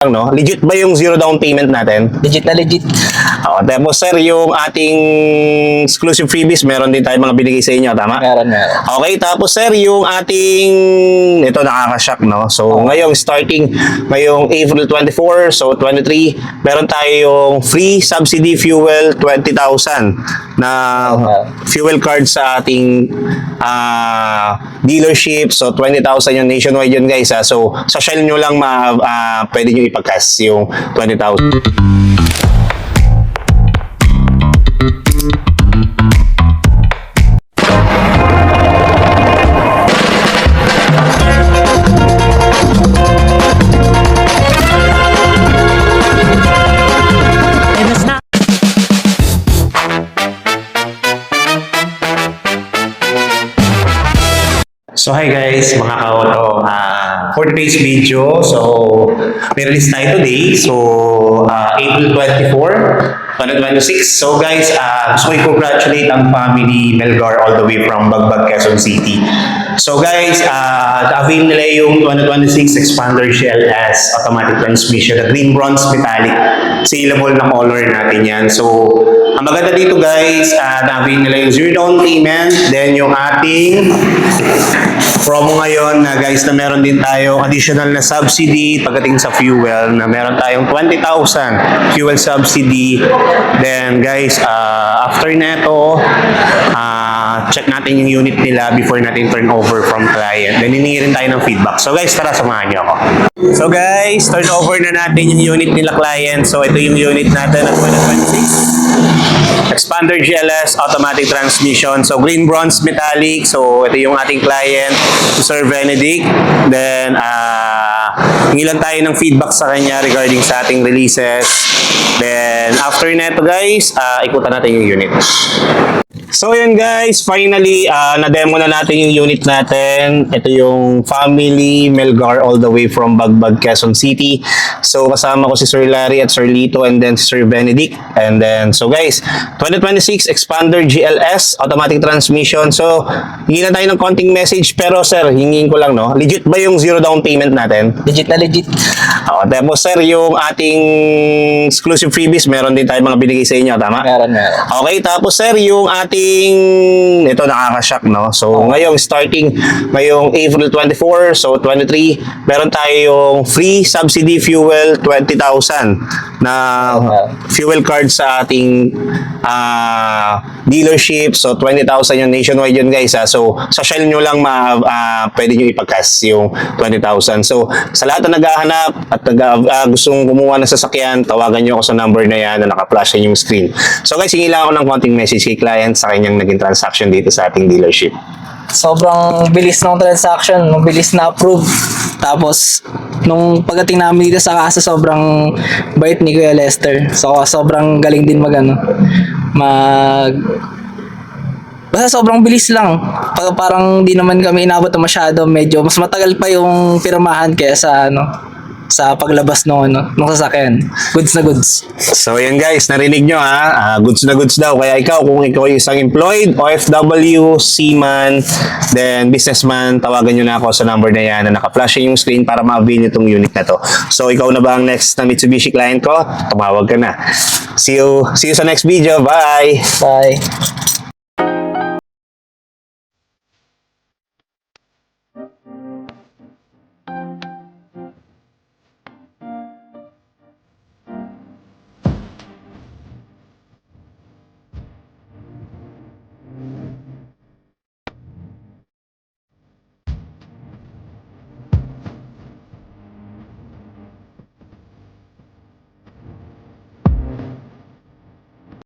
no? Legit ba yung zero down payment natin? Legit na legit. Tapos sir, yung ating exclusive freebies, meron din tayo mga binigay sa inyo, tama? Meron. Okay, tapos sir, yung ating, ito nakaka-shock, no? So, ngayong starting, ngayong April 24, so 23, meron tayong free subsidy fuel 20,000 na fuel card sa ating dealership. So, 20,000 yung nationwide yun, guys. So, sa Shell nyo lang pwede nyo ipag-cash yung 20,000. So hi guys, mga ka-auto. For today's video, so may release tayo today. So April 24, 2026. So guys, gusto ko i-congratulate ang family Melgar all the way from Bagbag, Quezon City. So guys, avail nila yung 2026 Expander GLS automatic transmission, the green bronze metallic. Saleable na color natin yan. So ang maganda dito guys, na-avail nila yung zero down payment, then yung ating promo ngayon na guys na meron din tayong additional na subsidy pagdating sa fuel na meron tayong 20,000 fuel subsidy. Then guys, after neto, check natin yung unit nila before natin turn over from client. Then hiningi rin tayo ng feedback. So guys, tara samahan niyo ako. So guys, turn over na natin yung unit nila client. So ito yung unit natin ng 2026 Expander GLS automatic transmission. So green bronze metallic. So ito yung ating client, Sir Benedict. Then hingi lang tayo ng feedback sa kanya regarding sa ating releases. Then after neto guys, ikutan natin yung unit. So yun guys, finally na-demo na natin yung unit natin. Ito yung family Melgar all the way from Bagbag, Quezon City. So kasama ko si Sir Larry at Sir Lito and then si Sir Benedict. And then so guys, 2026 Expander GLS automatic transmission. So hingi na tayo ng konting message pero sir, hingin ko lang no. Legit ba yung zero down payment natin? Legit na legit. Tapos sir, yung ating exclusive freebies, meron din tayo mga binigay sa inyo, tama? Meron. Okay, tapos sir, yung ating, ito nakaka-shock, no? So, ngayong starting, ngayong April 24, so 23, meron tayong free subsidy fuel 20,000 na fuel card sa ating dealership. So, 20,000 yung nationwide yun, guys. So, sa Shell nyo lang pwede nyo ipag-cash yung 20,000. So, sa lahat na naghahanap at gustong kumuha ng sasakyan, tawagan nyo ako sa number na yan na naka-flash sa yung screen. So, guys, hingi lang ako ng konting message kay client sa kanyang naging transaction dito sa ating dealership. Sobrang bilis ng transaction, bilis na approve. Tapos, nung pagdating namin dito sa kaso, sobrang bait ni Kuya Lester. So, sobrang galing din basta sobrang bilis lang. Parang di naman kami inabot na masyado. Medyo mas matagal pa yung pirmahan kaya sa paglabas ng sasakyan. Goods na goods. So yan guys, narinig nyo ha, goods na goods daw. Kaya ikaw, kung ikaw ay isang employed, OFW, seaman, then businessman, tawagan nyo na ako sa number na yan na naka-flash yung screen para ma-avail nyo itong unit na to. So ikaw na ba ang next na Mitsubishi client ko? Tumawag ka na. See you sa next video. Bye! Bye!